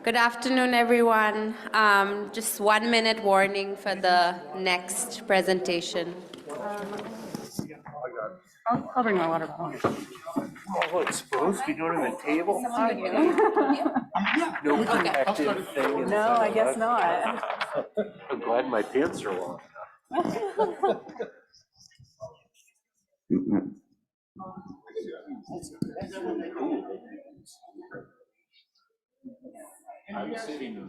Good afternoon, everyone. Just 1 minute warning for the next presentation. I'll bring my water bottle. Oh, it's supposed to be going to the table? No connected thing. No, I guess not. I'm glad my pants are long I'm sitting.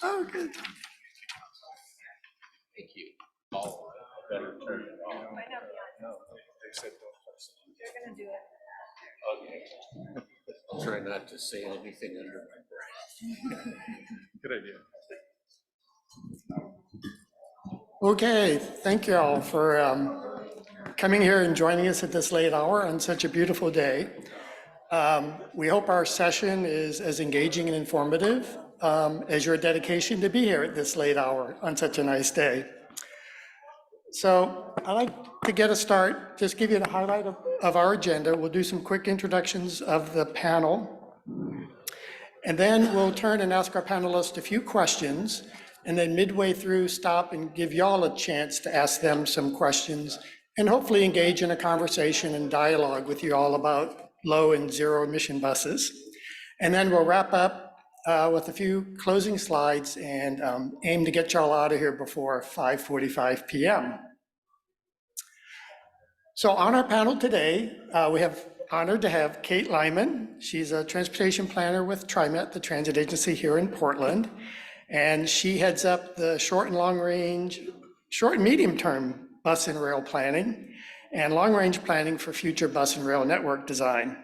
Oh, good. Thank you. Oh, better turn it on. You're gonna do it. Okay. I'll try not to say anything under my breath. Good idea. Okay, thank you all for coming here and joining us at this late hour on such a beautiful day. We hope our session is as engaging and informative as your dedication to be here at this late hour on such a nice day. So I'd like to get a start, just give you the highlight of our agenda. We'll do some quick introductions of the panel. And then we'll turn and ask our panelists a few questions, and then midway through stop and give y'all a chance to ask them some questions and hopefully engage in a conversation and dialogue with you all about low and zero emission buses. And then we'll wrap up with a few closing slides and aim to get y'all out of here before 5:45 p.m. So on our panel today, we have honored to have Kate Lyman. She's a transportation planner with TriMet, the transit agency here in Portland. And she heads up the short and long range, short and medium term bus and rail planning and long range planning for future bus and rail network design.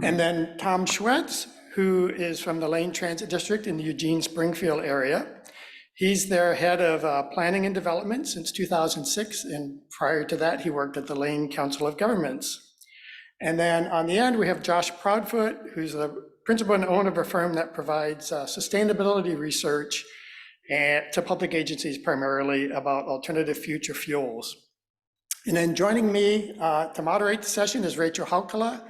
And then Tom Schwetz, who is from the Lane Transit District in the Eugene Springfield area. He's their head of planning and development since 2006. And prior to that, he worked at the Lane Council of Governments. And then on the end, we have Josh Proudfoot, who's the principal and owner of a firm that provides sustainability research to public agencies primarily about alternative future fuels. And then joining me to moderate the session is Rachel Haukala.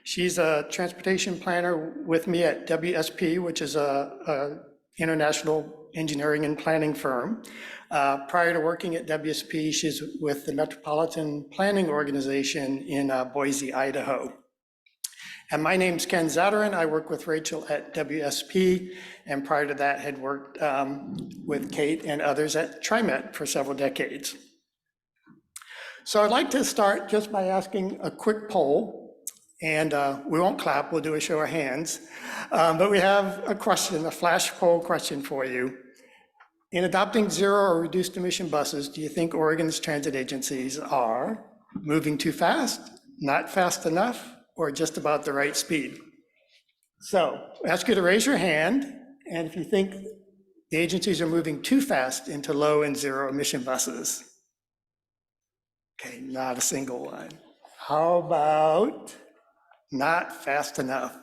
She's a transportation planner with me at WSP, which is a international engineering and planning firm. Prior to working at WSP, she's with the Metropolitan Planning Organization in Boise, Idaho. And my name's Ken Zatterin. I work with Rachel at WSP, and prior to that had worked with Kate and others at TriMet for several decades. So I'd like to start just by asking a quick poll, and we won't clap, we'll do a show of hands. But we have a question, a flash poll question for you. In adopting zero or reduced emission buses, do you think Oregon's transit agencies are moving too fast, not fast enough, or just about the right speed? So I ask you to raise your hand, and if you think the agencies are moving too fast into low and zero emission buses. Okay, not a single one. How about not fast enough?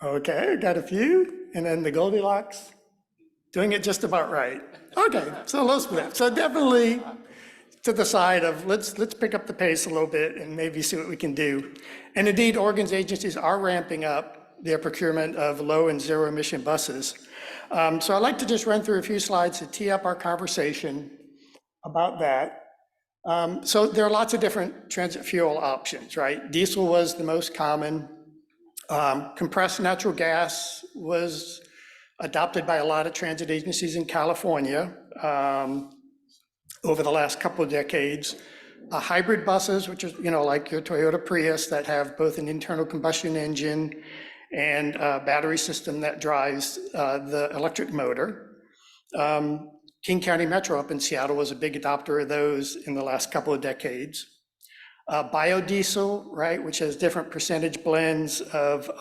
Okay, got a few, and then the Goldilocks, doing it just about right. Okay, so low split. So definitely to the side of let's pick up the pace a little bit and maybe see what we can do. And indeed, Oregon's agencies are ramping up their procurement of low and zero emission buses. So I'd like to just run through a few slides to tee up our conversation about that. So there are lots of different transit fuel options, right? Diesel was the most common. Compressed natural gas was adopted by a lot of transit agencies in California over the last couple of decades. Hybrid buses, which is, like your Toyota Prius that have both an internal combustion engine and a battery system that drives the electric motor. King County Metro up in Seattle was a big adopter of those in the last couple of decades. Biodiesel, right, which has different percentage blends of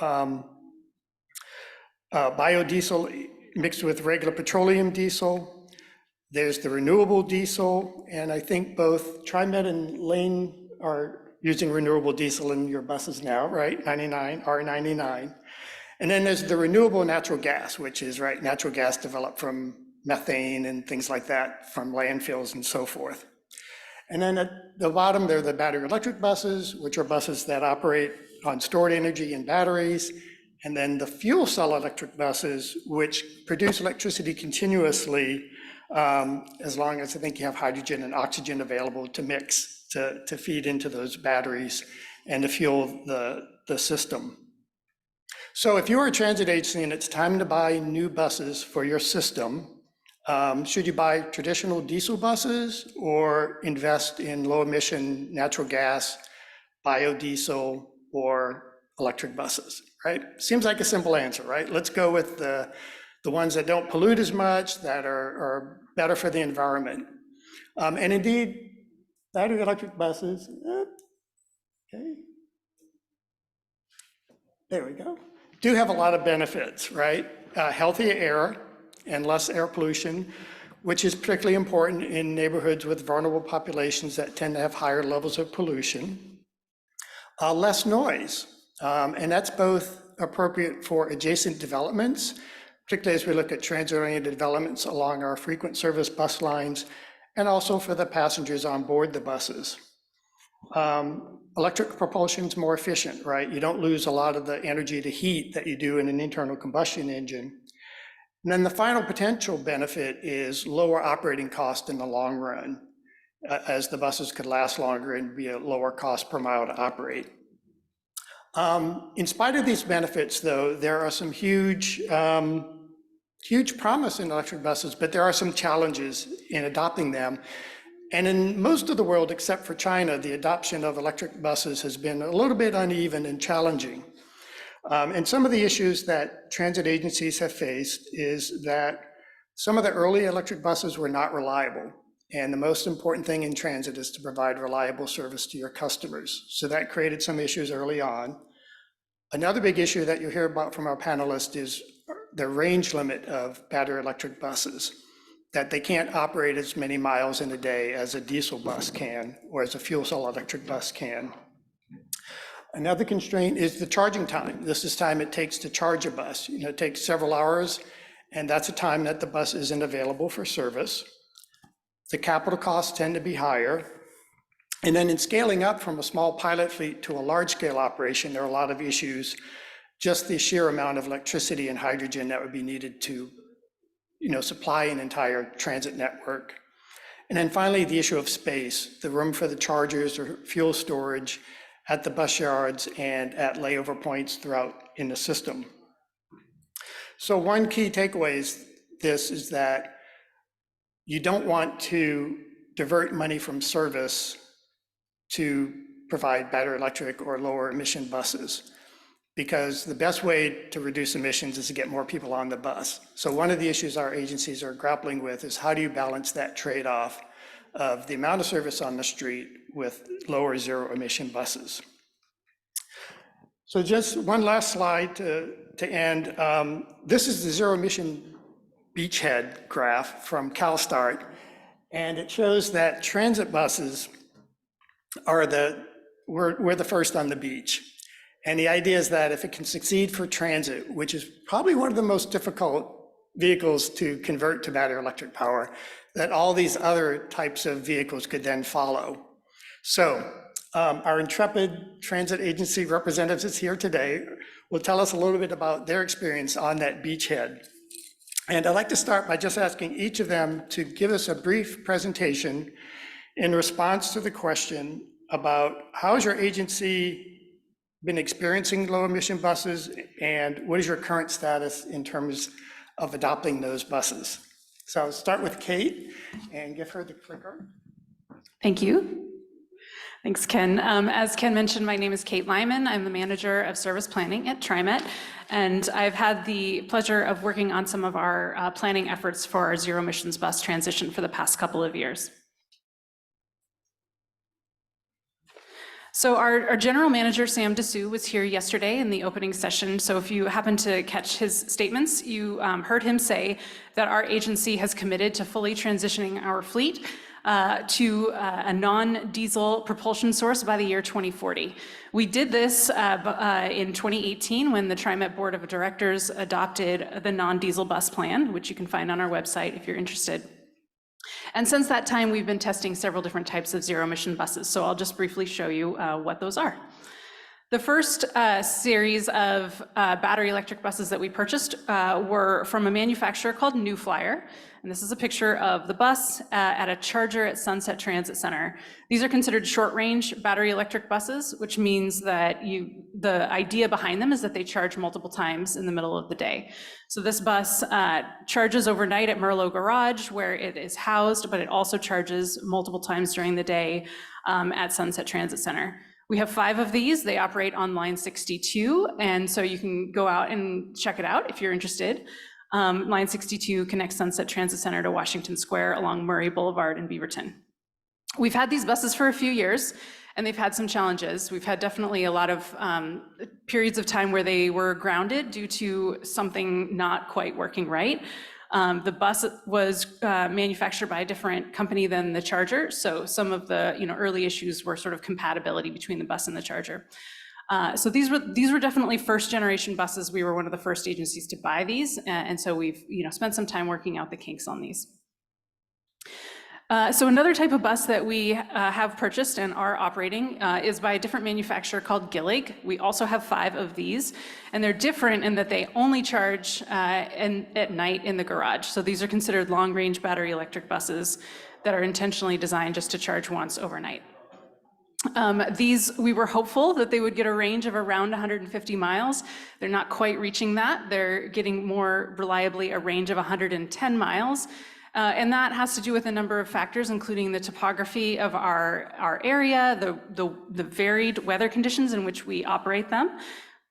biodiesel mixed with regular petroleum diesel. There's the renewable diesel, and I think both TriMet and Lane are using renewable diesel in your buses now, right? 99, R99. And then there's the renewable natural gas, which is, right, natural gas developed from methane and things like that from landfills and so forth. And then at the bottom, there are the battery electric buses, which are buses that operate on stored energy in batteries. And then the fuel cell electric buses, which produce electricity continuously as long as I think you have hydrogen and oxygen available to mix to feed into those batteries and to fuel the system. So if you're a transit agency and it's time to buy new buses for your system, should you buy traditional diesel buses or invest in low emission natural gas, biodiesel, or electric buses, right? Seems like a simple answer, right? Let's go with the ones that don't pollute as much, that are better for the environment. And indeed, battery electric buses, okay. There we go. Do have a lot of benefits, right? Healthier air and less air pollution, which is particularly important in neighborhoods with vulnerable populations that tend to have higher levels of pollution. Less noise, and that's both appropriate for adjacent developments, particularly as we look at transit-oriented developments along our frequent service bus lines, and also for the passengers on board the buses. Electric propulsion is more efficient, right? You don't lose a lot of the energy to heat that you do in an internal combustion engine. And then the final potential benefit is lower operating cost in the long run, as the buses could last longer and be a lower cost per mile to operate. In spite of these benefits, though, there are some huge promise in electric buses, but there are some challenges in adopting them. And in most of the world, except for China, the adoption of electric buses has been a little bit uneven and challenging. And some of the issues that transit agencies have faced is that some of the early electric buses were not reliable. And the most important thing in transit is to provide reliable service to your customers. So that created some issues early on. Another big issue that you'll hear about from our panelists is the range limit of battery electric buses, that they can't operate as many miles in a day as a diesel bus can, or as a fuel cell electric bus can. Another constraint is the charging time. This is time it takes to charge a bus. It takes several hours, and that's a time that the bus isn't available for service. The capital costs tend to be higher. And then in scaling up from a small pilot fleet to a large-scale operation, there are a lot of issues, just the sheer amount of electricity and hydrogen that would be needed to supply an entire transit network. And then finally, the issue of space, the room for the chargers or fuel storage at the bus yards and at layover points throughout in the system. So one key takeaway is that you don't want to divert money from service to provide battery electric or lower emission buses, because the best way to reduce emissions is to get more people on the bus. So one of the issues our agencies are grappling with is how do you balance that trade-off of the amount of service on the street with lower zero emission buses. So just one last slide to end. This is the zero emission beachhead graph from CalSTART, and it shows that transit buses are we're the first on the beach. And the idea is that if it can succeed for transit, which is probably one of the most difficult vehicles to convert to battery electric power, that all these other types of vehicles could then follow. So our intrepid transit agency representatives here today will tell us a little bit about their experience on that beachhead. And I'd like to start by just asking each of them to give us a brief presentation in response to the question about how has your agency been experiencing low emission buses, and what is your current status in terms of adopting those buses? So I'll start with Kate and give her the clicker. Thank you. Thanks, Ken. As Ken mentioned, my name is Kate Lyman. I'm the manager of service planning at TriMet, and I've had the pleasure of working on some of our planning efforts for our zero emissions bus transition for the past couple of years. So our general manager, Sam Dessou, was here yesterday in the opening session. So if you happen to catch his statements, you heard him say that our agency has committed to fully transitioning our fleet to a non-diesel propulsion source by the year 2040. We did this in 2018 when the TriMet Board of Directors adopted the non-diesel bus plan, which you can find on our website if you're interested. And since that time, we've been testing several different types of zero-emission buses. So I'll just briefly show you what those are. The first series of battery electric buses that we purchased were from a manufacturer called New Flyer. And this is a picture of the bus at a charger at Sunset Transit Center. These are considered short-range battery electric buses, which means that the idea behind them is that they charge multiple times in the middle of the day. So this bus charges overnight at Merlot Garage, where it is housed, but it also charges multiple times during the day at Sunset Transit Center. We have 5 of these. They operate on line 62, and so you can go out and check it out if you're interested. Line 62 connects Sunset Transit Center to Washington Square along Murray Boulevard in Beaverton. We've had these buses for a few years, and they've had some challenges. We've had definitely a lot of periods of time where they were grounded due to something not quite working right. The bus was manufactured by a different company than the charger, so some of the early issues were sort of compatibility between the bus and the charger. So these were definitely first generation buses. We were one of the first agencies to buy these, and so we've spent some time working out the kinks on these. So another type of bus that we have purchased and are operating is by a different manufacturer called Gillig. We also have 5 of these, and they're different in that they only charge at night in the garage. So these are considered long-range battery electric buses that are intentionally designed just to charge once overnight. We were hopeful that they would get a range of around 150 miles. They're not quite reaching that. They're getting more reliably a range of 110 miles. And that has to do with a number of factors, including the topography of our area, the varied weather conditions in which we operate them.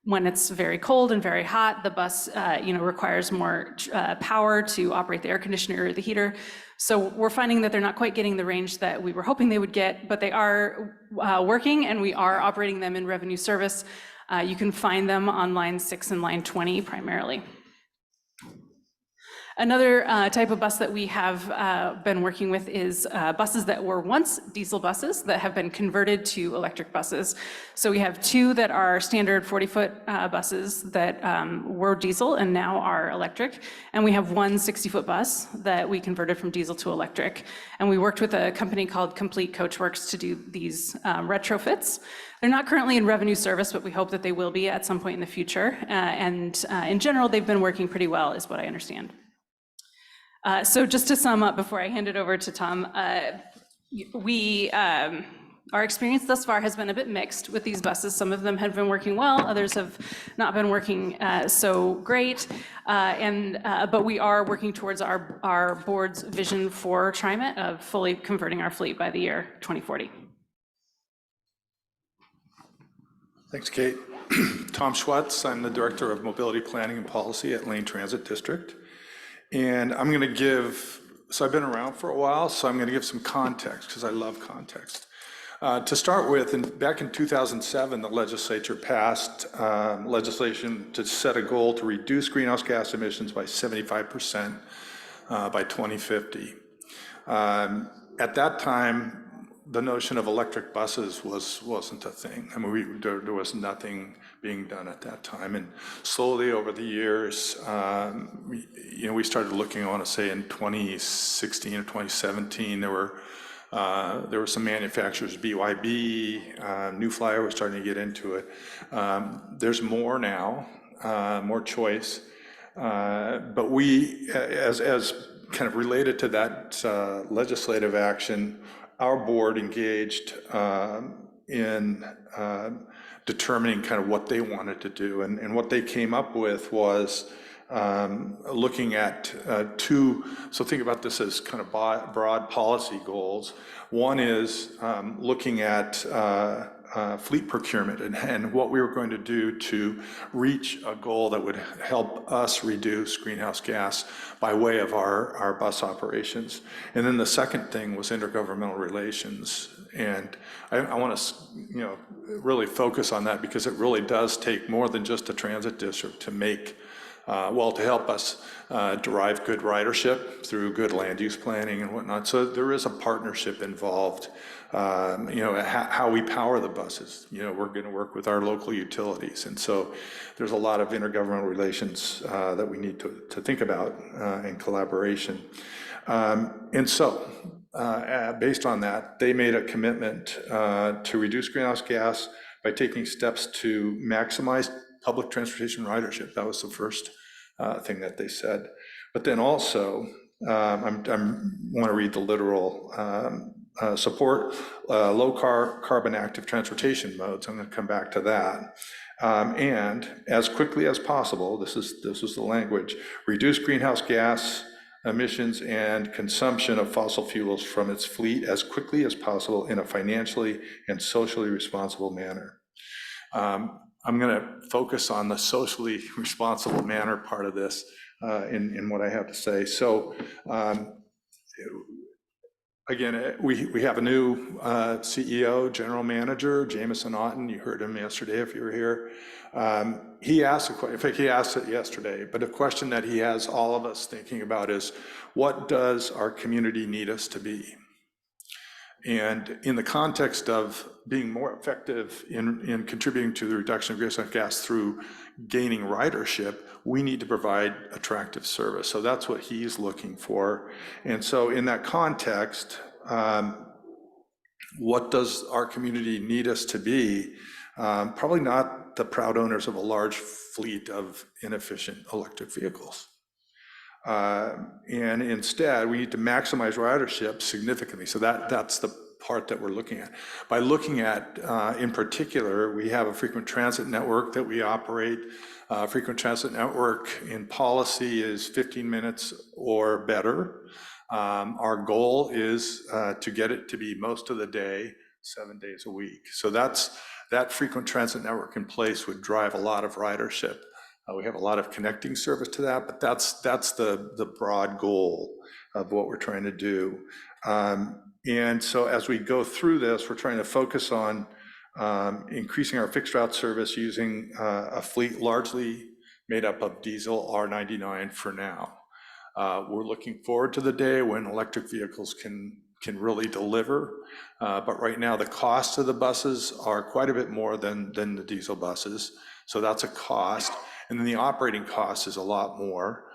When it's very cold and very hot, the bus requires more power to operate the air conditioner or the heater. So we're finding that they're not quite getting the range that we were hoping they would get, but they are working, and we are operating them in revenue service. You can find them on line 6 and line 20 primarily. Another type of bus that we have been working with is buses that were once diesel buses that have been converted to electric buses. So we have 2 that are standard 40-foot buses that were diesel and now are electric. And we have 1 60-foot bus that we converted from diesel to electric. And we worked with a company called Complete Coachworks to do these retrofits. They're not currently in revenue service, but we hope that they will be at some point in the future. And in general, they've been working pretty well, is what I understand. So just to sum up before I hand it over to Tom, our experience thus far has been a bit mixed with these buses. Some of them have been working well, others have not been working so great, but we are working towards our board's vision for TriMet of fully converting our fleet by the year 2040. Thanks, Kate. Tom Schwetz, I'm the Director of Mobility Planning and Policy at Lane Transit District. And I'm going to give, so I've been around for a while, so I'm going to give some context because I love context. To start with, back in 2007, the legislature passed legislation to set a goal to reduce greenhouse gas emissions by 75% by 2050. At that time, the notion of electric buses wasn't a thing. I mean, there was nothing being done at that time. And slowly over the years, we started looking, I want to say in 2016 or 2017, there were some manufacturers, BYD, New Flyer was starting to get into it. There's more now, more choice. But we, as kind of related to that legislative action, our board engaged in determining kind of what they wanted to do. And what they came up with was looking at so think about this as kind of broad policy goals. One is looking at fleet procurement and what we were going to do to reach a goal that would help us reduce greenhouse gas by way of our bus operations. And then the second thing was intergovernmental relations. And I want to, really focus on that, because it really does take more than just a transit district to make, to help us derive good ridership through good land use planning and whatnot. So there is a partnership involved. How we power the buses. We're going to work with our local utilities. And so there's a lot of intergovernmental relations that we need to think about in collaboration. And so based on that, they made a commitment to reduce greenhouse gas by taking steps to maximize public transportation ridership. That was the first thing that they said. But then also, I want to read the literal, support low carbon active transportation modes. I'm going to come back to that. And as quickly as possible, this is the language, reduce greenhouse gas emissions and consumption of fossil fuels from its fleet as quickly as possible in a financially and socially responsible manner. I'm going to focus on the socially responsible manner part of this in what I have to say. So again, we have a new CEO, general manager, Jameson Otten. You heard him yesterday if you were here. He asked a question, in fact, he asked it yesterday, but a question that he has all of us thinking about is, what does our community need us to be? And in the context of being more effective in contributing to the reduction of greenhouse gas through gaining ridership, we need to provide attractive service. So that's what he's looking for. And so in that context, what does our community need us to be? Probably not the proud owners of a large fleet of inefficient electric vehicles. And instead, we need to maximize ridership significantly. So that's the part that we're looking at. By looking at, in particular, we have a frequent transit network that we operate. Frequent transit network in policy is 15 minutes or better. Our goal is to get it to be most of the day, 7 days a week. So that frequent transit network in place would drive a lot of ridership. We have a lot of connecting service to that, but that's the broad goal of what we're trying to do. And so as we go through this, we're trying to focus on increasing our fixed route service using a fleet largely made up of diesel R99 for now. We're looking forward to the day when electric vehicles can really deliver, but right now the cost of the buses are quite a bit more than the diesel buses, so that's a cost. And then the operating cost is a lot more,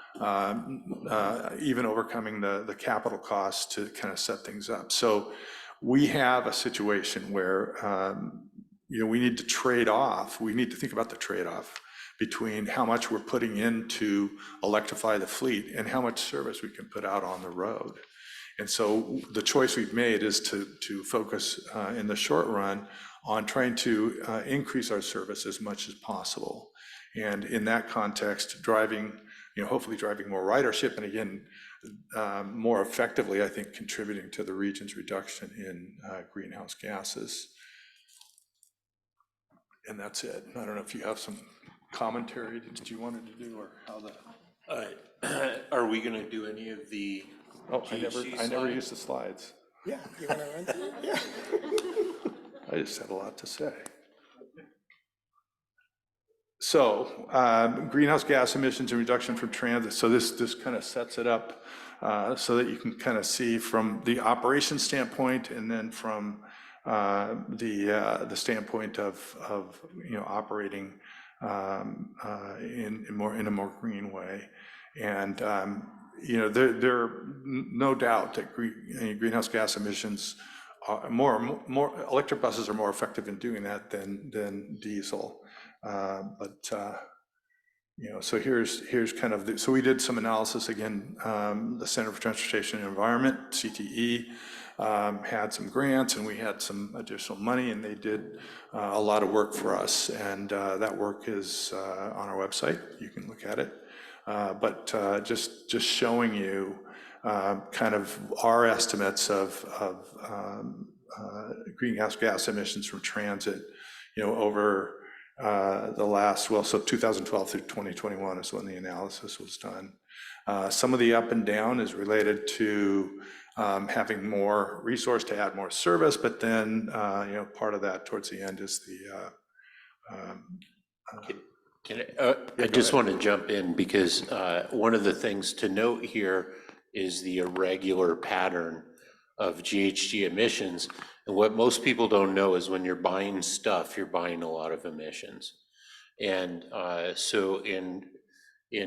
even overcoming the capital costs to kind of set things up. So we have a situation where we need to trade off. We need to think about the trade-off between how much we're putting in to electrify the fleet and how much service we can put out on the road. And so the choice we've made is to focus in the short run on trying to increase our service as much as possible. And in that context, hopefully driving more ridership, and again, more effectively, I think, contributing to the region's reduction in greenhouse gases. And that's it. I don't know if you have some commentary that you wanted to do, or how that. Are we going to do any of the? Oh, I never used the slides. Yeah, you want to run through? Yeah. I just had a lot to say. So greenhouse gas emissions and reduction from transit. So this kind of sets it up so that you can kind of see from the operation standpoint, and then from the standpoint of operating in a more green way. And there no doubt that greenhouse gas emissions are more electric buses are more effective in doing that than diesel. So here's kind of so we did some analysis again. The Center for Transportation and Environment, CTE, had some grants, and we had some additional money, and they did a lot of work for us. And that work is on our website. You can look at it. But just showing you kind of our estimates of greenhouse gas emissions from transit, over the last, well, so 2012 through 2021 is when the analysis was done. Some of the up and down is related to having more resource to add more service, but then, part of that towards the end is the. I just want to jump in because one of the things to note here is the irregular pattern of GHG emissions. And what most people don't know is when you're buying stuff, you're buying a lot of emissions. And so in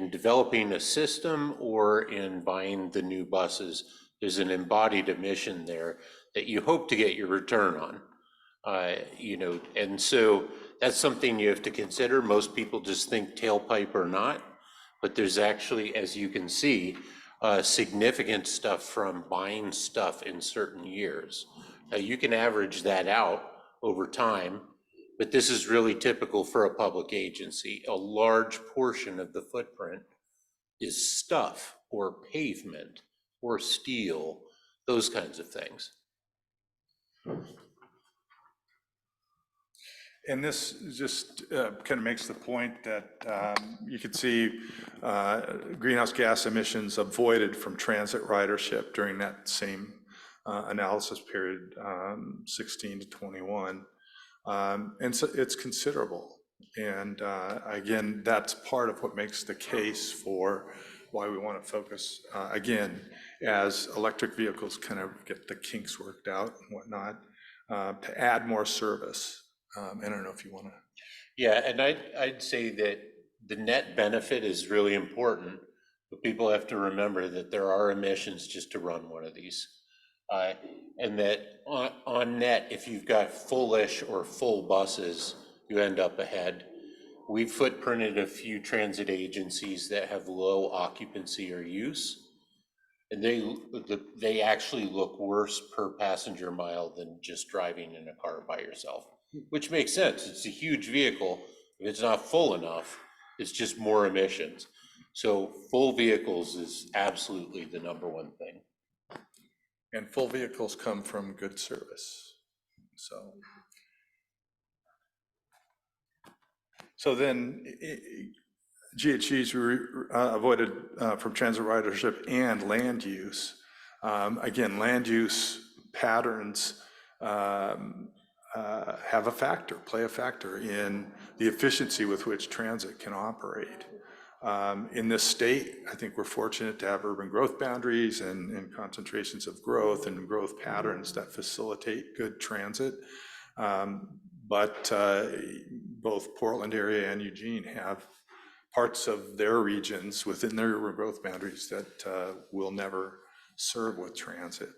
developing a system or in buying the new buses, there's an embodied emission there that you hope to get your return on. And so that's something you have to consider. Most people just think tailpipe or not, but there's actually, as you can see, significant stuff from buying stuff in certain years. Now you can average that out over time, but this is really typical for a public agency. A large portion of the footprint is stuff or pavement or steel, those kinds of things. And this just kind of makes the point that you could see greenhouse gas emissions avoided from transit ridership during that same analysis period, 16 to 21. And so it's considerable. And again, that's part of what makes the case for why we want to focus, again, as electric vehicles kind of get the kinks worked out and whatnot, to add more service. I don't know if you want to. Yeah, and I'd say that the net benefit is really important, but people have to remember that there are emissions just to run one of these. And that on net, if you've got fullish or full buses, you end up ahead. We've footprinted a few transit agencies that have low occupancy or use, and they actually look worse per passenger mile than just driving in a car by yourself, which makes sense. It's a huge vehicle. If it's not full enough, it's just more emissions. So full vehicles is absolutely the number one thing. And full vehicles come from good service. So then GHGs were avoided from transit ridership and land use. Again, land use patterns have a factor, play a factor in the efficiency with which transit can operate. In this state, I think we're fortunate to have urban growth boundaries and concentrations of growth and growth patterns that facilitate good transit. But both Portland area and Eugene have parts of their regions within their urban growth boundaries that will never serve with transit.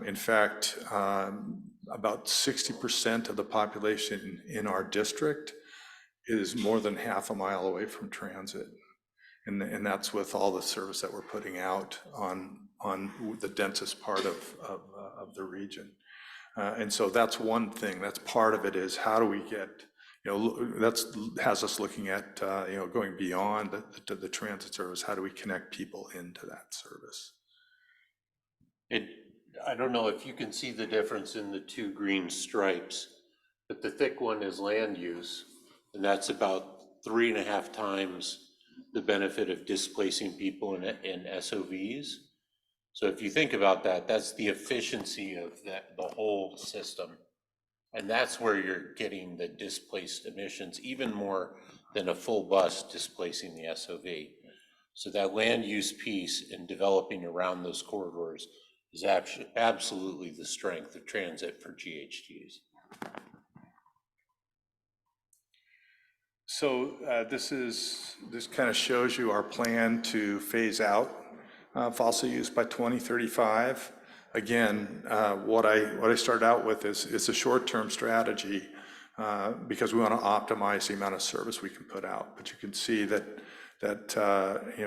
In fact, about 60% of the population in our district is more than half a mile away from transit. And that's with all the service that we're putting out on the densest part of the region. And so that's one thing, that's part of it, is how do we get, that's has us looking at, going beyond the transit service, how do we connect people into that service? I don't know if you can see the difference in the two green stripes, but the thick one is land use, and that's about 3.5 times the benefit of displacing people in SOVs. So if you think about that, that's the efficiency of the whole system. And that's where you're getting the displaced emissions, even more than a full bus displacing the SOV. So that land use piece and developing around those corridors is absolutely the strength of transit for GHGs. So this kind of shows you our plan to phase out fossil use by 2035. Again, what I started out with is a short-term strategy because we want to optimize the amount of service we can put out. But you can see that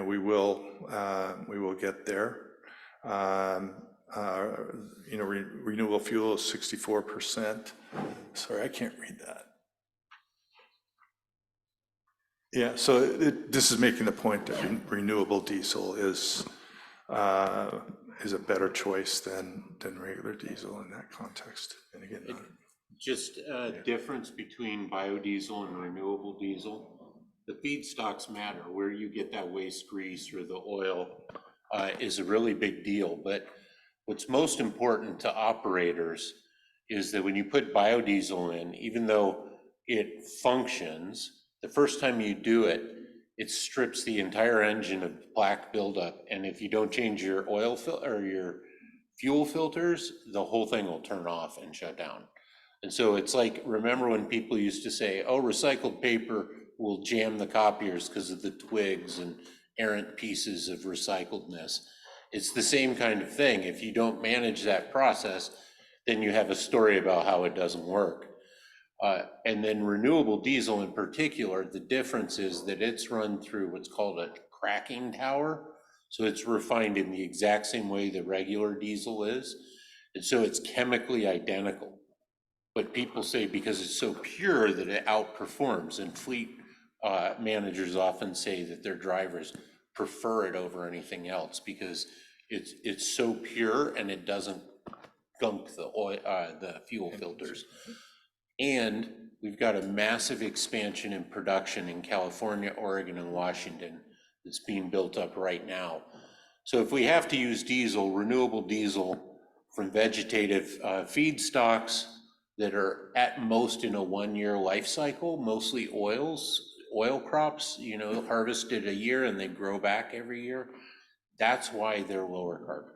we will get there. Renewable fuel is 64%. Sorry, I can't read that. Yeah, so this is making the point that renewable diesel is a better choice than regular diesel in that context. And again, Just a difference between biodiesel and renewable diesel. The feedstocks matter. Where you get that waste grease or the oil is a really big deal. But what's most important to operators is that when you put biodiesel in, even though it functions, the first time you do it, it strips the entire engine of black buildup. And if you don't change your oil or your fuel filters, the whole thing will turn off and shut down. And so it's like, remember when people used to say, oh, recycled paper will jam the copiers because of the twigs and errant pieces of recycledness. It's the same kind of thing. If you don't manage that process, then you have a story about how it doesn't work. And then renewable diesel in particular, the difference is that it's run through what's called a cracking tower. So it's refined in the exact same way that regular diesel is. And so it's chemically identical. But people say because it's so pure that it outperforms, and fleet managers often say that their drivers prefer it over anything else because it's so pure and it doesn't gunk the oil, the fuel filters. And we've got a massive expansion in production in California, Oregon, and Washington that's being built up right now. So if we have to use diesel, renewable diesel from vegetative feedstocks that are at most in a 1-year life cycle, mostly oil crops, you know, harvested a year and they grow back every year, that's why they're lower carbon.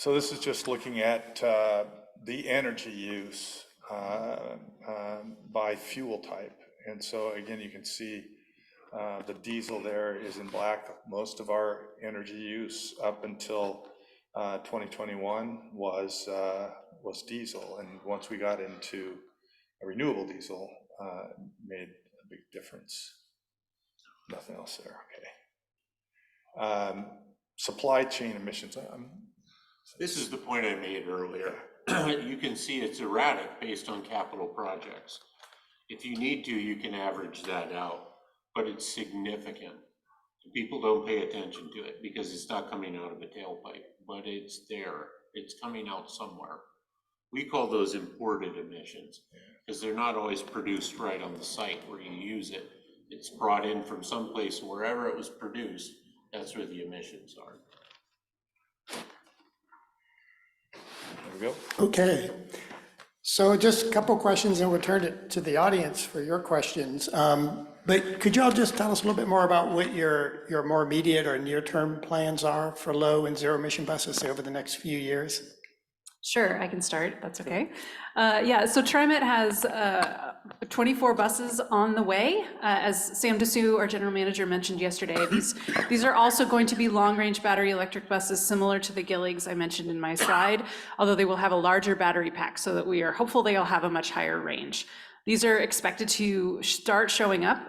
so this is just looking at the energy use by fuel type. And so again, you can see the diesel there is in black. Most of our energy use up until 2021 was diesel. And once we got into a renewable diesel, made a big difference. Nothing else there, okay. Supply chain emissions. This is the point I made earlier. You can see it's erratic based on capital projects. If you need to, you can average that out, but it's significant. People don't pay attention to it because it's not coming out of a tailpipe, but it's there. It's coming out somewhere. We call those imported emissions because they're not always produced right on the site where you use it. It's brought in from someplace, wherever it was produced, that's where the emissions are. There we go. Okay, so just a couple questions and we'll turn it to the audience for your questions. But could you all just tell us a little bit more about what your more immediate or near-term plans are for low and zero emission buses, say, over the next few years? Sure, I can start, that's okay. Yeah, so TriMet has 24 buses on the way. As Sam Dessou, our general manager, mentioned yesterday, these are also going to be long-range battery electric buses similar to the Gilligs I mentioned in my slide, although they will have a larger battery pack so that we are hopeful they'll have a much higher range. These are expected to start showing up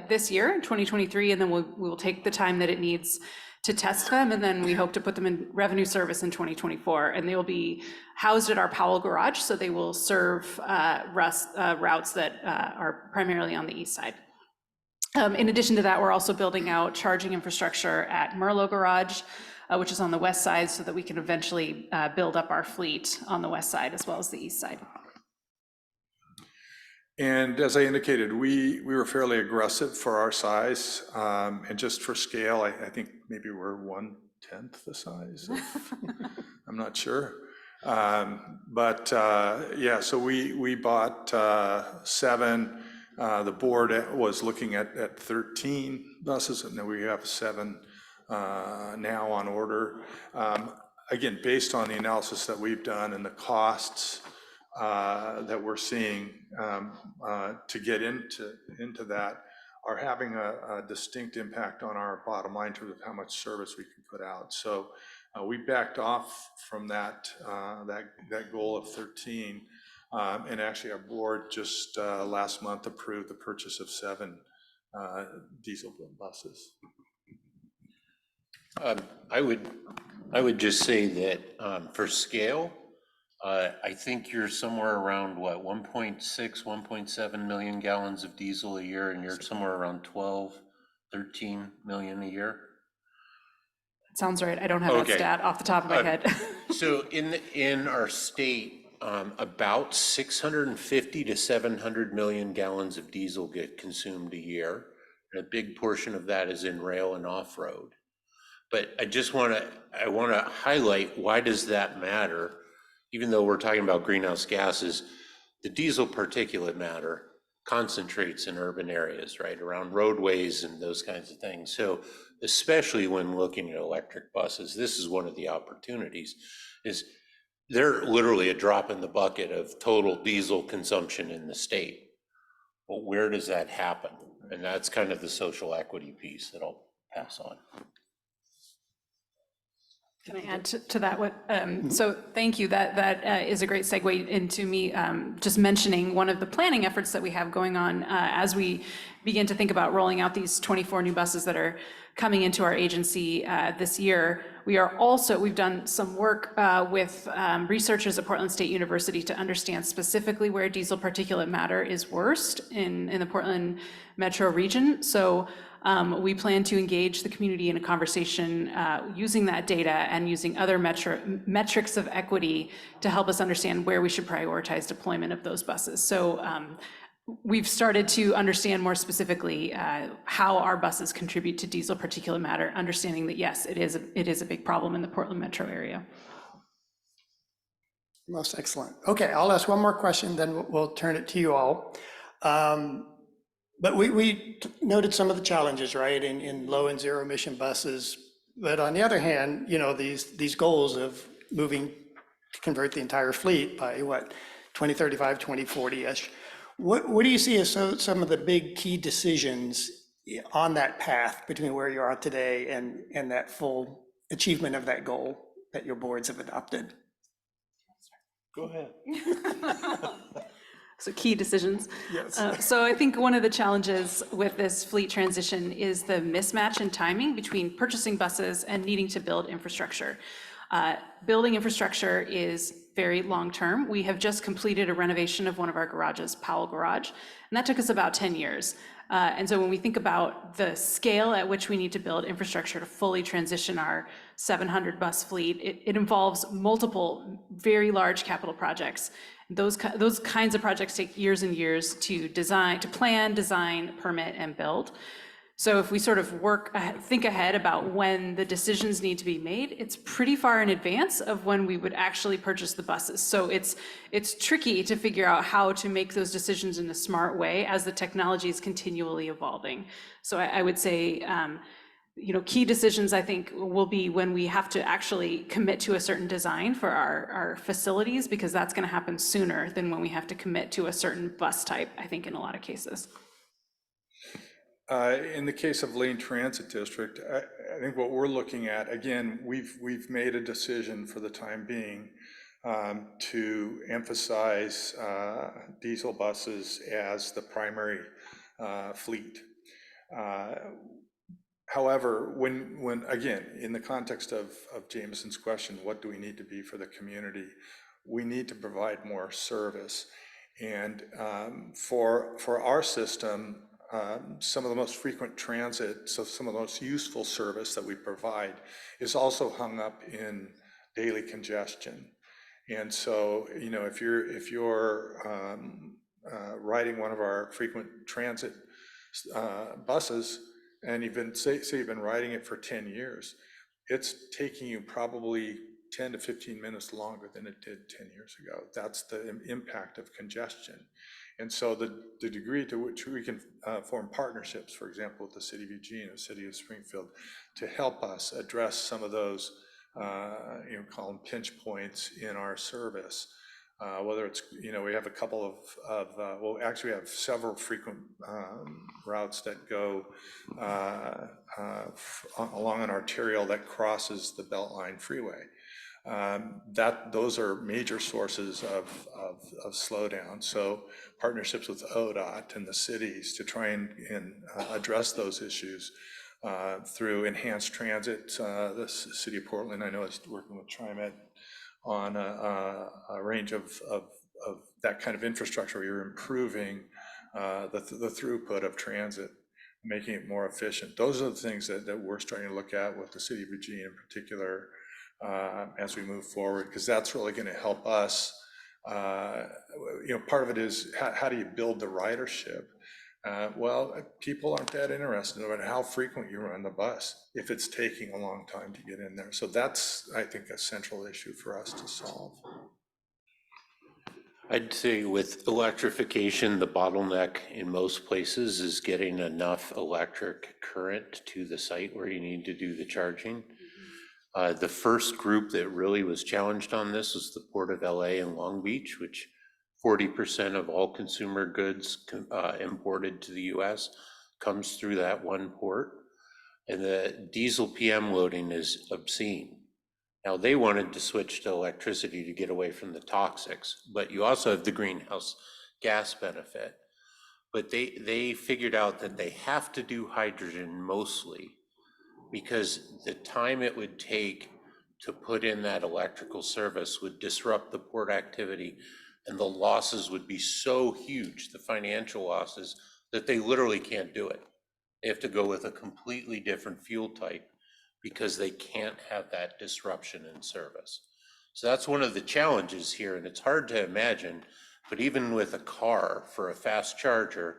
this year, 2023, and then we will take the time that it needs to test them, and then we hope to put them in revenue service in 2024, and they will be housed at our Powell garage, so they will serve routes that are primarily on the east side. In addition to that, we're also building out charging infrastructure at Merlo Garage, which is on the west side, so that we can eventually build up our fleet on the west side as well as the east side. And as I indicated, we were fairly aggressive for our size, and just for scale, I think maybe we're 1/10 the size of, I'm not sure. But yeah, so we bought 7. The board was looking at 13 buses, and then we have 7 now on order. Again, based on the analysis that we've done and the costs that we're seeing to get into that are having a distinct impact on our bottom line in terms of how much service we can put out. So we backed off from that goal of 13, and actually our board just last month approved the purchase of 7 diesel buses. I would just say that for scale, I think you're somewhere around, what, 1.6, 1.7 million gallons of diesel a year, and you're somewhere around 12, 13 million a year? Sounds right. I don't have that Okay. stat off the top of my head. So in our state, about 650 to 700 million gallons of diesel get consumed a year. And a big portion of that is in rail and off-road. But I want to highlight, why does that matter? Even though we're talking about greenhouse gases, the diesel particulate matter concentrates in urban areas, right, around roadways and those kinds of things. So especially when looking at electric buses, this is one of the opportunities, is they're literally a drop in the bucket of total diesel consumption in the state. Well, where does that happen? And that's kind of the social equity piece that I'll pass on. Can I add to that? So thank you. That is a great segue into me just mentioning one of the planning efforts that we have going on as we begin to think about rolling out these 24 new buses that are coming into our agency this year. We've done some work with researchers at Portland State University to understand specifically where diesel particulate matter is worst in the Portland metro region. So we plan to engage the community in a conversation using that data and using other metrics of equity to help us understand where we should prioritize deployment of those buses. So we've started to understand more specifically how our buses contribute to diesel particulate matter, understanding that yes, it is a big problem in the Portland metro area. Most excellent. Okay, I'll ask one more question, then we'll turn it to you all. But we noted some of the challenges, right, in low and zero emission buses. But on the other hand, you know, these goals of moving to convert the entire fleet by what, 2035, 2040-ish. What do you see as some of the big key decisions on that path between where you are today and that full achievement of that goal that your boards have adopted? Go ahead. So key decisions. Yes. So I think one of the challenges with this fleet transition is the mismatch in timing between purchasing buses and needing to build infrastructure. Building infrastructure is very long-term. We have just completed a renovation of one of our garages, Powell Garage, and that took us about 10 years. And so when we think about the scale at which we need to build infrastructure to fully transition our 700 bus fleet, it involves multiple very large capital projects. Those kinds of projects take years and years to plan, design, permit, and build. So if we sort of think ahead about when the decisions need to be made, it's pretty far in advance of when we would actually purchase the buses. So it's tricky to figure out how to make those decisions in a smart way as the technology is continually evolving. So I would say, you know, key decisions I think will be when we have to actually commit to a certain design for our facilities, because that's going to happen sooner than when we have to commit to a certain bus type, I think, in a lot of cases. In the case of Lane Transit District, I think what we're looking at, again, we've made a decision for the time being to emphasize diesel buses as the primary fleet. However, when again, in the context of Jameson's question, what do we need to be for the community? We need to provide more service. And for our system, some of the most frequent transit, so some of the most useful service that we provide is also hung up in daily congestion. And so, you know, if you're riding one of our frequent transit buses, and you've been, say you've been riding it for 10 years, it's taking you probably 10 to 15 minutes longer than it did 10 years ago. That's the impact of congestion. And so the degree to which we can form partnerships, for example, with the City of Eugene and the City of Springfield, to help us address some of those, you know, call them pinch points in our service. Whether it's, you know, we have a couple of well, actually we have several frequent routes that go along an arterial that crosses the Beltline freeway. Those are major sources of slowdown. So partnerships with ODOT and the cities to try and address those issues through enhanced transit. The City of Portland, I know, is working with TriMet on a range of that kind of infrastructure where you're improving the throughput of transit, making it more efficient. Those are the things that we're starting to look at with the city of Virginia in particular as we move forward, because that's really going to help us. Part of it is how do you build the ridership? Well, people aren't that interested in how frequent you run the bus if it's taking a long time to get in there. So that's, I think, a central issue for us to solve. I'd say with electrification, the bottleneck in most places is getting enough electric current to the site where you need to do the charging. The first group that really was challenged on this was the Port of LA and Long Beach, which 40% of all consumer goods imported to the US comes through that one port. And the diesel PM loading is obscene. Now, they wanted to switch to electricity to get away from the toxics, but you also have the greenhouse gas benefit. But they figured out that they have to do hydrogen mostly because the time it would take to put in that electrical service would disrupt the port activity, and the losses would be so huge, the financial losses, that they literally can't do it. They have to go with a completely different fuel type because they can't have that disruption in service. So that's one of the challenges here, and it's hard to imagine, but even with a car for a fast charger,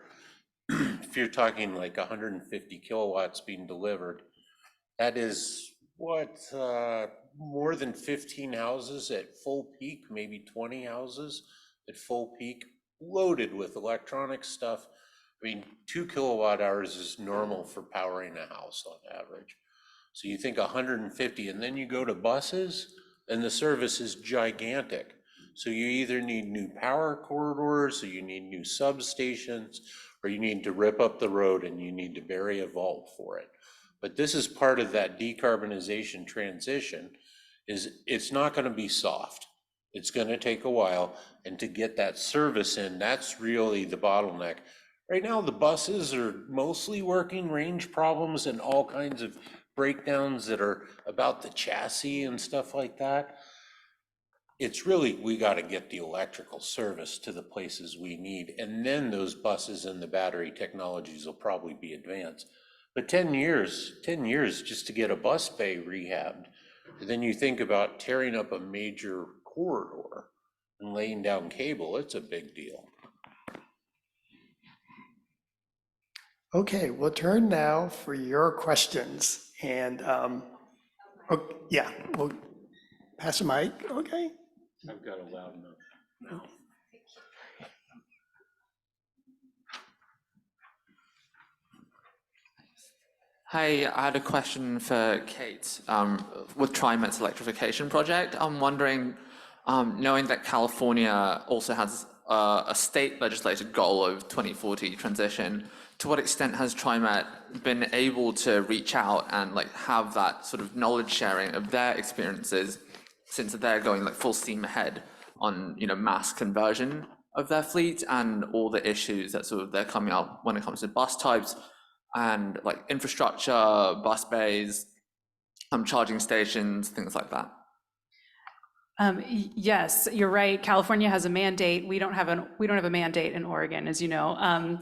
if you're talking like 150 kilowatts being delivered, that is more than 15 houses at full peak, maybe 20 houses at full peak, loaded with electronic stuff. I mean, 2 kilowatt hours is normal for powering a house on average. So you think 150, and then you go to buses, and the service is gigantic. So you either need new power corridors, or you need new substations, or you need to rip up the road and you need to bury a vault for it. But this is part of that decarbonization transition. It's not going to be soft. It's going to take a while, and to get that service in, that's really the bottleneck. Right now, the buses are mostly working, range problems and all kinds of breakdowns that are about the chassis and stuff like that. It's really, we got to get the electrical service to the places we need, and then those buses and the battery technologies will probably be advanced. But 10 years just to get a bus bay rehabbed, and then you think about tearing up a major corridor and laying down cable, it's a big deal. Okay, we'll turn now for your questions. And yeah, we'll pass the mic, okay? I've got a loud enough. No. Hi, I had a question for Kate. With TriMet's electrification project, I'm wondering, knowing that California also has a state legislated goal of 2040 transition, to what extent has TriMet been able to reach out and have that sort of knowledge sharing of their experiences, since they're going full steam ahead on mass conversion of their fleet and all the issues that they're coming up when it comes to bus types and infrastructure, bus bays, charging stations, things like that? Yes, you're right. California has a mandate. We don't have a mandate in Oregon, as you know.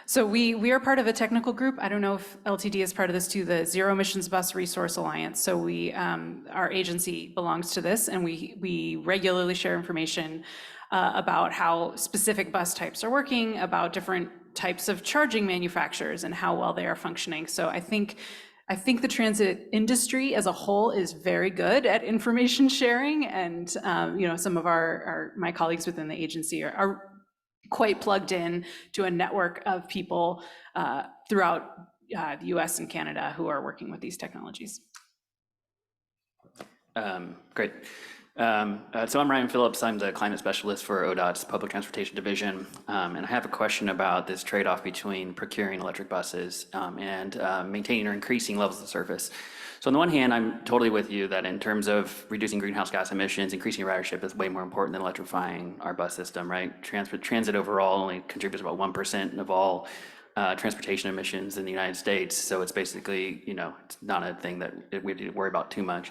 So we are part of a technical group. I don't know if LTD is part of this too, the Zero-Emissions Bus Resource Alliance. So our agency belongs to this, and we regularly share information about how specific bus types are working, about different types of charging manufacturers and how well they are functioning. So I think the transit industry as a whole is very good at information sharing, and some of my colleagues within the agency are quite plugged in to a network of people throughout the US and Canada who are working with these technologies. Great. So I'm Ryan Phillips. I'm the climate specialist for ODOT's Public Transportation Division. And I have a question about this trade-off between procuring electric buses and maintaining or increasing levels of service. So on the one hand, I'm totally with you that in terms of reducing greenhouse gas emissions, increasing ridership is way more important than electrifying our bus system, right? Transit overall only contributes about 1% of all transportation emissions in the United States. So it's basically, it's not a thing that we have to worry about too much.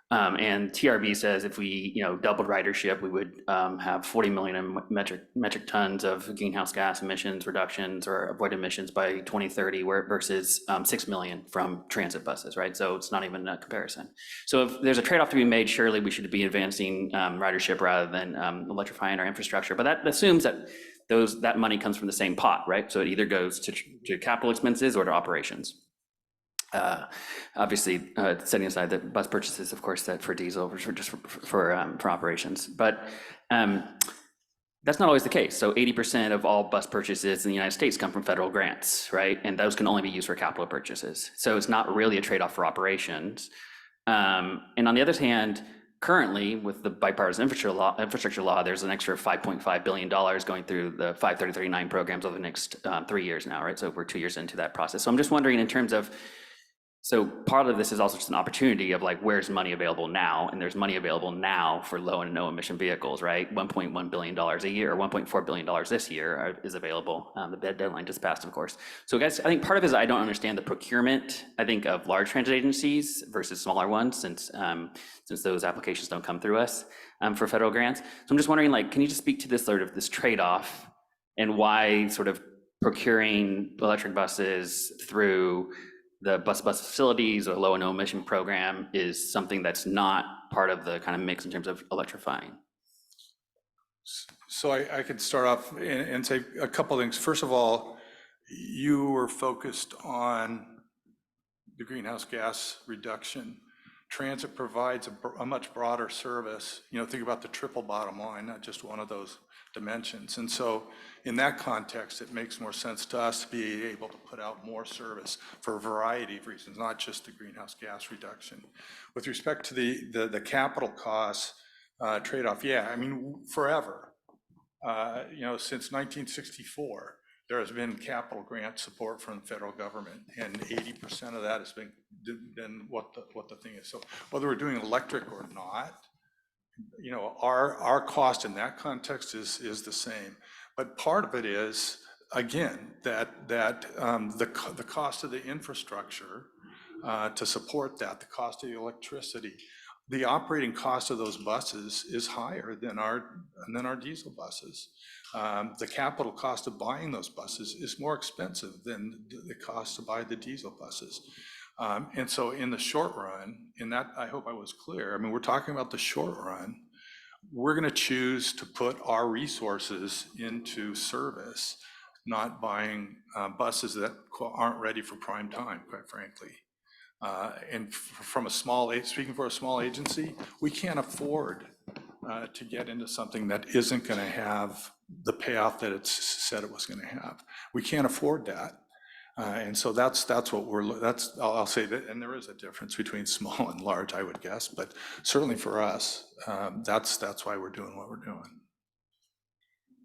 And TRB says if we, doubled ridership, we would have 40 million metric tons of greenhouse gas emissions reductions or avoided emissions by 2030, versus 6 million from transit buses, right? So it's not even a comparison. So if there's a trade-off to be made, surely we should be advancing ridership rather than electrifying our infrastructure. But that assumes that that money comes from the same pot, right? So it either goes to capital expenses or to operations. Obviously, setting aside the bus purchases, of course, that for diesel, for operations, but that's not always the case. So 80% of all bus purchases in the United States come from federal grants, right? And those can only be used for capital purchases. So it's not really a trade-off for operations. And on the other hand, currently with the bipartisan infrastructure law, there's an extra $5.5 billion going through the 53039 programs over the next 3 years now, right? So we're 2 years into that process. So I'm just wondering in terms of, so part of this is also just an opportunity of like, where's money available now? And there's money available now for low and no emission vehicles, right? $1.1 billion a year, or $1.4 billion this year is available. The deadline just passed, of course. So guys, I think part of it is I don't understand the procurement, I think, of large transit agencies versus smaller ones, since those applications don't come through us for federal grants. So I'm just wondering, like, can you just speak to this sort of this trade-off and why sort of procuring electric buses through the bus facilities or low and no emission program is something that's not part of the kind of mix in terms of electrifying? So I could start off and say a couple things. First of all, you were focused on the greenhouse gas reduction. Transit provides a much broader service. Think about the triple bottom line, not just one of those dimensions. And so in that context, it makes more sense to us to be able to put out more service for a variety of reasons, not just the greenhouse gas reduction. With respect to the capital costs trade-off, yeah, I mean, forever, since 1964, there has been capital grant support from the federal government, and 80% of that has been what the thing is. So whether we're doing electric or not, our cost in that context is the same. But part of it is, again, that the cost of the infrastructure to support that, the cost of the electricity, the operating cost of those buses is higher than our diesel buses. The capital cost of buying those buses is more expensive than the cost to buy the diesel buses. And so in the short run, in that, I hope I was clear, I mean, we're talking about the short run, we're gonna choose to put our resources into service, not buying buses that aren't ready for prime time, quite frankly. And speaking for a small agency, we can't afford to get into something that isn't gonna have the payoff that it's said it was gonna have. We can't afford that. And so that's what I'll say that, and there is a difference between small and large, I would guess, but certainly for us, that's why we're doing what we're doing.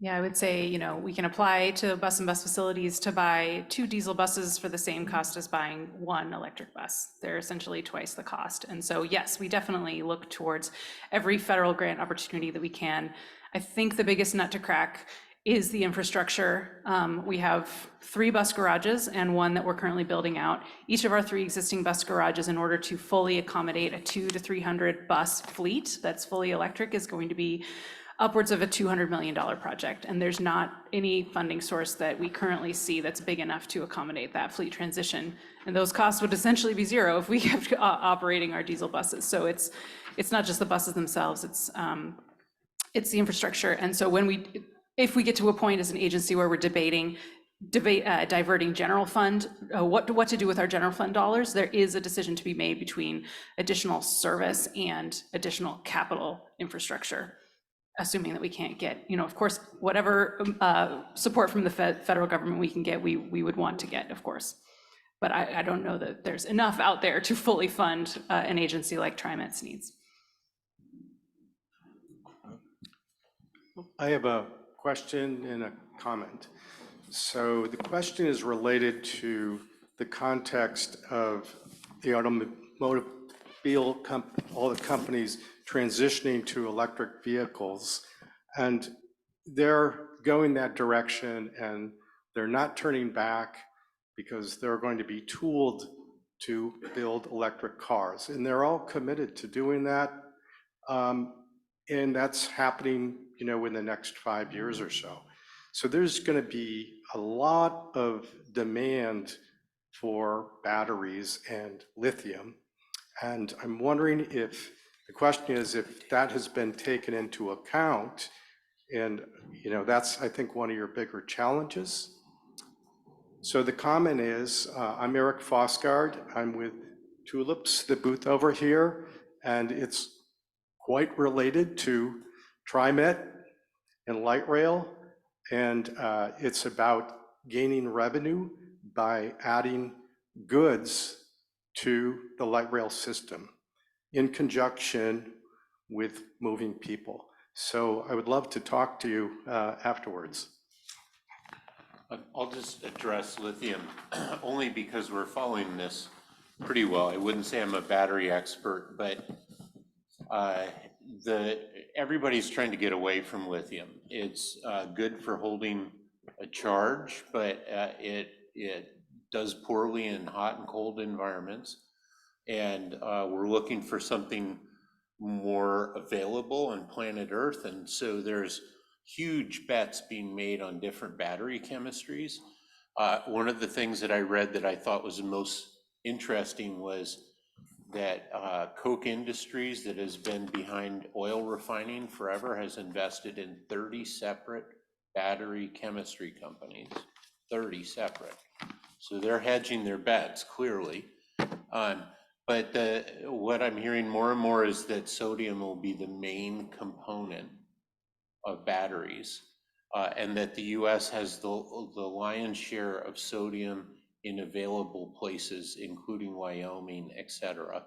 Yeah, I would say, we can apply to bus and bus facilities to buy 2 diesel buses for the same cost as buying 1 electric bus. They're essentially twice the cost. And so, yes, we definitely look towards every federal grant opportunity that we can. I think the biggest nut to crack is the infrastructure. We have 3 bus garages and 1 that we're currently building out. Each of our 3 existing bus garages, in order to fully accommodate a 200 to 300 bus fleet that's fully electric, is going to be upwards of a $200 million project. And there's not any funding source that we currently see that's big enough to accommodate that fleet transition. And those costs would essentially be zero if we kept operating our diesel buses. So it's not just the buses themselves, it's the infrastructure. And so if we get to a point as an agency where we're debating diverting general fund, what to do with our general fund dollars, there is a decision to be made between additional service and additional capital infrastructure, assuming that we can't get, of course, whatever support from the federal government we can get, we would want to get, of course. But I don't know that there's enough out there to fully fund an agency like TriMet's needs. I have a question and a comment. So the question is related to the context of the automobile all the companies transitioning to electric vehicles, and they're going that direction and they're not turning back because they're going to be tooled to build electric cars. And they're all committed to doing that. And that's happening, you know, in the next 5 years or so. So there's going to be a lot of demand for batteries and lithium. And I'm wondering if, the question is if that has been taken into account. And, you know, that's, I think, one of your bigger challenges. So the comment is, I'm Eric Fosgard. I'm with Tulips, the booth over here, and it's quite related to TriMet and light rail. And it's about gaining revenue by adding goods to the light rail system in conjunction with moving people. So I would love to talk to you afterwards. I'll just address lithium only because we're following this pretty well. I wouldn't say I'm a battery expert, but everybody's trying to get away from lithium. It's good for holding a charge, but it does poorly in hot and cold environments. And we're looking for something more available on planet Earth. And so there's huge bets being made on different battery chemistries. One of the things that I read that I thought was the most interesting was that Koch Industries, that has been behind oil refining forever, has invested in 30 separate battery chemistry companies, 30 separate. So they're hedging their bets, clearly. But what I'm hearing more and more is that sodium will be the main component of batteries, and that the US has the lion's share of sodium in available places, including Wyoming, et cetera.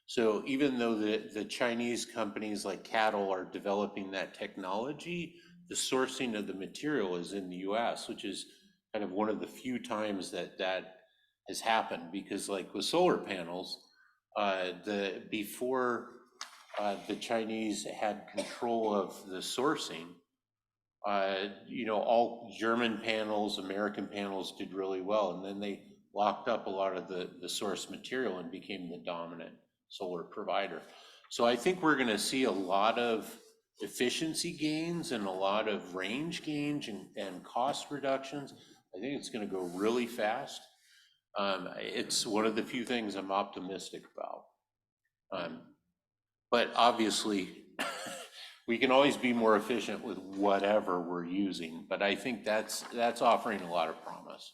So even though the Chinese companies like CATL are developing that technology, the sourcing of the material is in the US, which is kind of one of the few times that has happened, because like with solar panels, before the Chinese had control of the sourcing, you know, all German panels, American panels did really well, and then they locked up a lot of the source material and became the dominant solar provider. So I think we're going to see a lot of efficiency gains and a lot of range gains and cost reductions. I think it's going to go really fast. It's one of the few things I'm optimistic about. But obviously, we can always be more efficient with whatever we're using, but I think that's offering a lot of promise.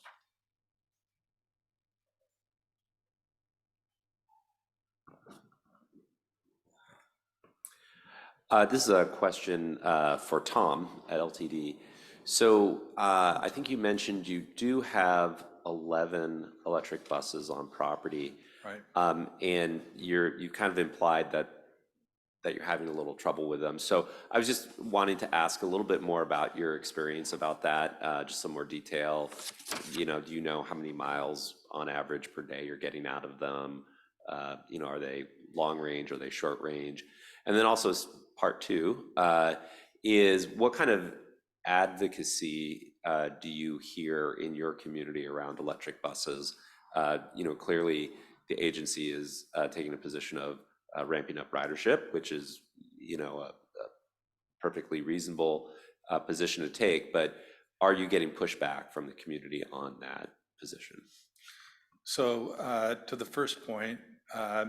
This is a question for Tom at LTD. So I think you mentioned you do have 11 electric buses on property. Right. And you kind of implied that you're having a little trouble with them. So I was just wanting to ask a little bit more about your experience about that, just some more detail. You know, do you know how many miles on average per day you're getting out of them? You know, are they long range? Are they short range? And then also part two is what kind of advocacy do you hear in your community around electric buses? You know, clearly the agency is taking a position of ramping up ridership, which is, you know, a perfectly reasonable position to take, but are you getting pushback from the community on that position? So to the first point, I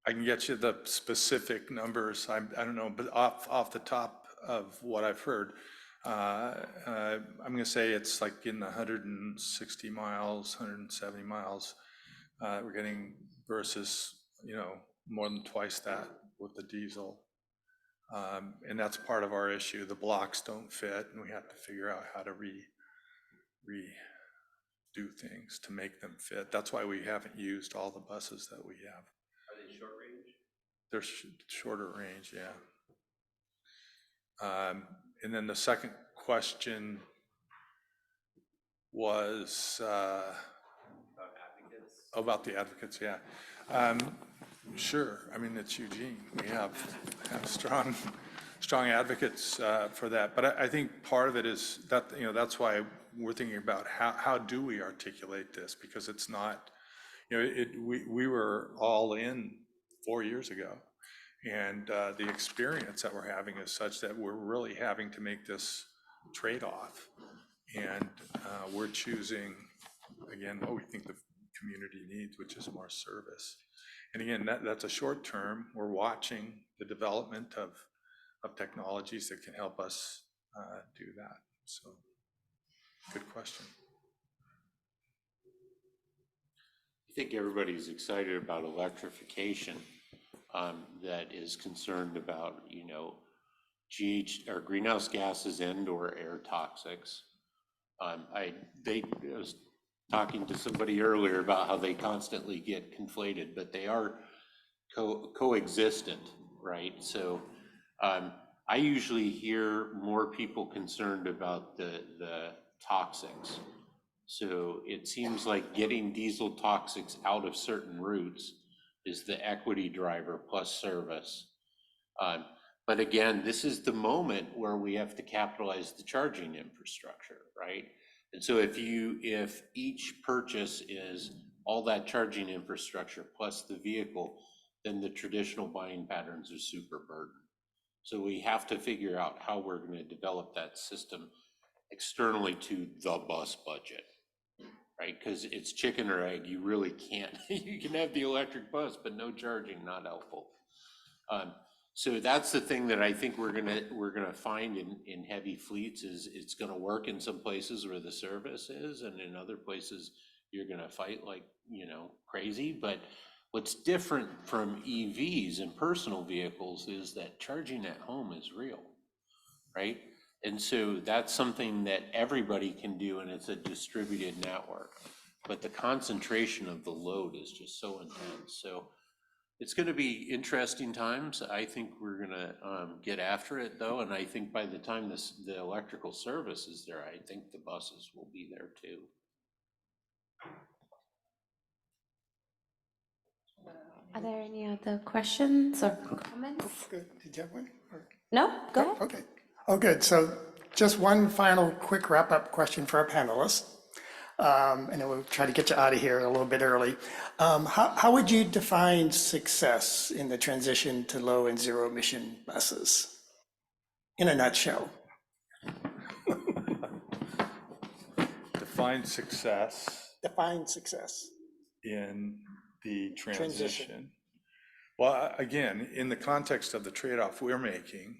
can get you the specific numbers. I don't know, but off the top of what I've heard, I'm going to say it's like in the 160 miles, 170 miles we're getting versus, you know, more than twice that with the diesel. And that's part of our issue. The blocks don't fit, and we have to figure out how to redo things to make them fit. That's why we haven't used all the buses that we have. Are they short range? They're shorter range, yeah. And then the second question was about the advocates, yeah. Sure, I mean, it's Eugene. We have strong advocates for that. But I think part of it is that, you know, that's why we're thinking about how do we articulate this, because it's not, we were all in 4 years ago. And the experience that we're having is such that we're really having to make this trade-off. And we're choosing, again, what we think the community needs, which is more service. And again, that's a short term. We're watching the development of technologies that can help us do that. So, good question. I think everybody's excited about electrification, that is concerned about, or greenhouse gases and/or air toxics. I was talking to somebody earlier about how they constantly get conflated, but they are coexistent, right? So I usually hear more people concerned about the toxics. So it seems like getting diesel toxics out of certain routes is the equity driver plus service. But again, this is the moment where we have to capitalize the charging infrastructure, right? And so if each purchase is all that charging infrastructure plus the vehicle, then the traditional buying patterns are super burdened. So we have to figure out how we're going to develop that system externally to the bus budget, right? Because it's chicken or egg. You really can't. You can have the electric bus, but no charging, not helpful. So that's the thing that I think we're gonna find in heavy fleets is it's gonna work in some places where the service is, and in other places you're gonna fight like crazy. But what's different from EVs and personal vehicles is that charging at home is real, right? And so that's something that everybody can do, and it's a distributed network. But the concentration of the load is just so intense. So it's going to be interesting times. I think we're going to get after it, though, and I think by the time the electrical service is there, I think the buses will be there too. Are there any other questions or comments? Good. Did you have one? No, go ahead. Okay. Oh, good. So just one final quick wrap-up question for our panelists. And then we'll try to get you out of here a little bit early. How would you define success in the transition to low and zero emission buses? In a nutshell. Define success Define success. in the transition. Well, again, in the context of the trade-off we're making,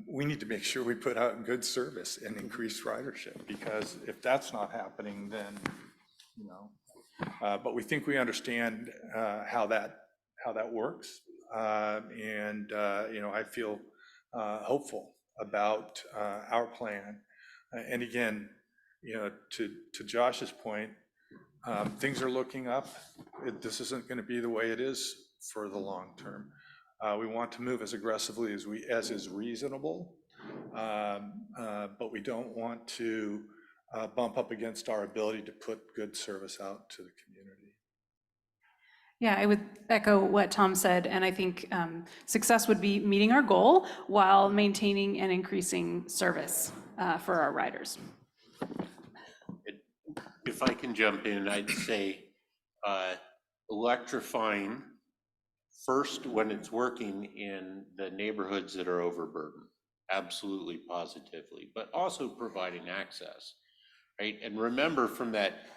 we need to make sure we put out good service and increase ridership, because if that's not happening, then, but we think we understand how that works. And I feel hopeful about our plan. And again, to Josh's point, things are looking up. This isn't going to be the way it is for the long term. We want to move as aggressively as is reasonable, but we don't want to bump up against our ability to put good service out to the community. Yeah, I would echo what Tom said, and I think success would be meeting our goal while maintaining and increasing service for our riders. If I can jump in, I'd say electrifying first when it's working in the neighborhoods that are overburdened, absolutely, positively, but also providing access, right? And remember from that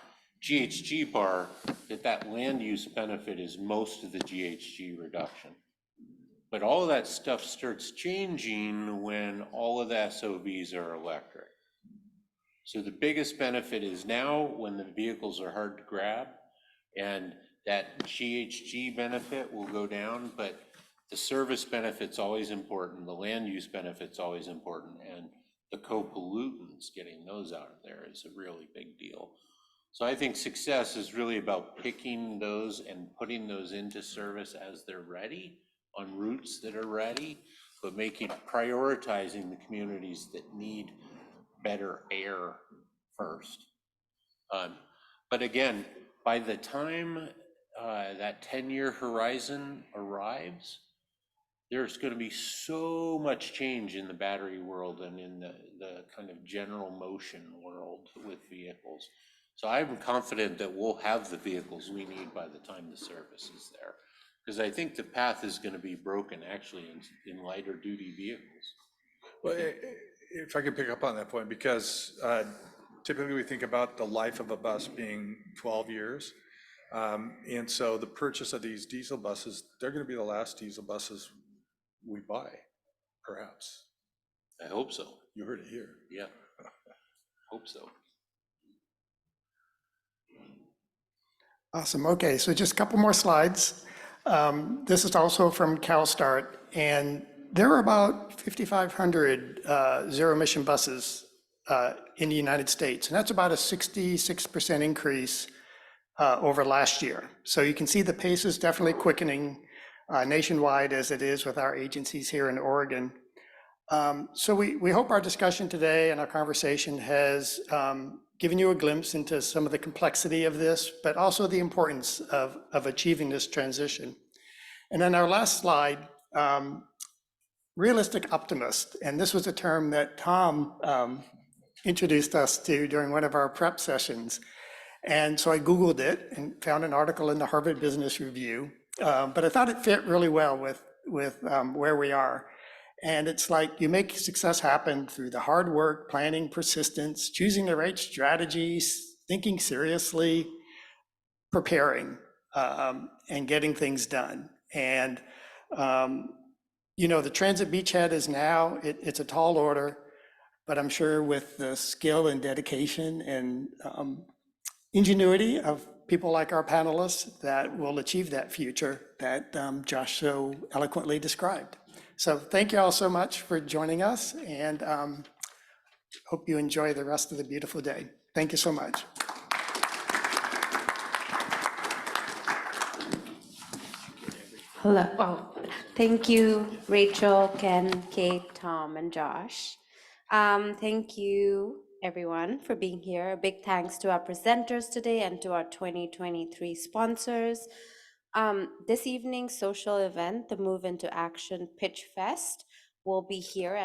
GHG bar that land use benefit is most of the GHG reduction. But all of that stuff starts changing when all of the SOBs are electric. So the biggest benefit is now when the vehicles are hard to grab, and that GHG benefit will go down, but the service benefit's always important, the land use benefit's always important, and the co-pollutants, getting those out of there is a really big deal. So I think success is really about picking those and putting those into service as they're ready, on routes that are ready, but prioritizing the communities that need better air first. But again, by the time that 10-year horizon arrives, there's going to be so much change in the battery world and in the kind of general motion world with vehicles. So I'm confident that we'll have the vehicles we need by the time the service is there. Because I think the path is going to be broken actually in lighter duty vehicles. Well, if I could pick up on that point, because typically we think about the life of a bus being 12 years. And so the purchase of these diesel buses, they're going to be the last diesel buses we buy, perhaps. I hope so. You heard it here. Yeah, hope so. Awesome. Okay, so just a couple more slides. This is also from CalSTART, and there are about 5,500 zero-emission buses in the United States, and that's about a 66% increase over last year. So you can see the pace is definitely quickening nationwide as it is with our agencies here in Oregon. So we hope our discussion today and our conversation has given you a glimpse into some of the complexity of this, but also the importance of achieving this transition. And then our last slide, realistic optimist, and this was a term that Tom introduced us to during one of our prep sessions. And so I Googled it and found an article in the Harvard Business Review, but I thought it fit really well with where we are. And it's like you make success happen through the hard work, planning, persistence, choosing the right strategies, thinking seriously, preparing, and getting things done. And, the transit beachhead is now, it's a tall order, but I'm sure with the skill and dedication and ingenuity of people like our panelists that will achieve that future that Josh so eloquently described. So thank you all so much for joining us, and hope you enjoy the rest of the beautiful day. Thank you so much. Hello. Oh, thank you, Rachel, Ken, Kate, Tom, and Josh. Thank you, everyone, for being here. A big thanks to our presenters today and to our 2023 sponsors. This evening's social event, the Move Into Action Pitch Fest, will be here at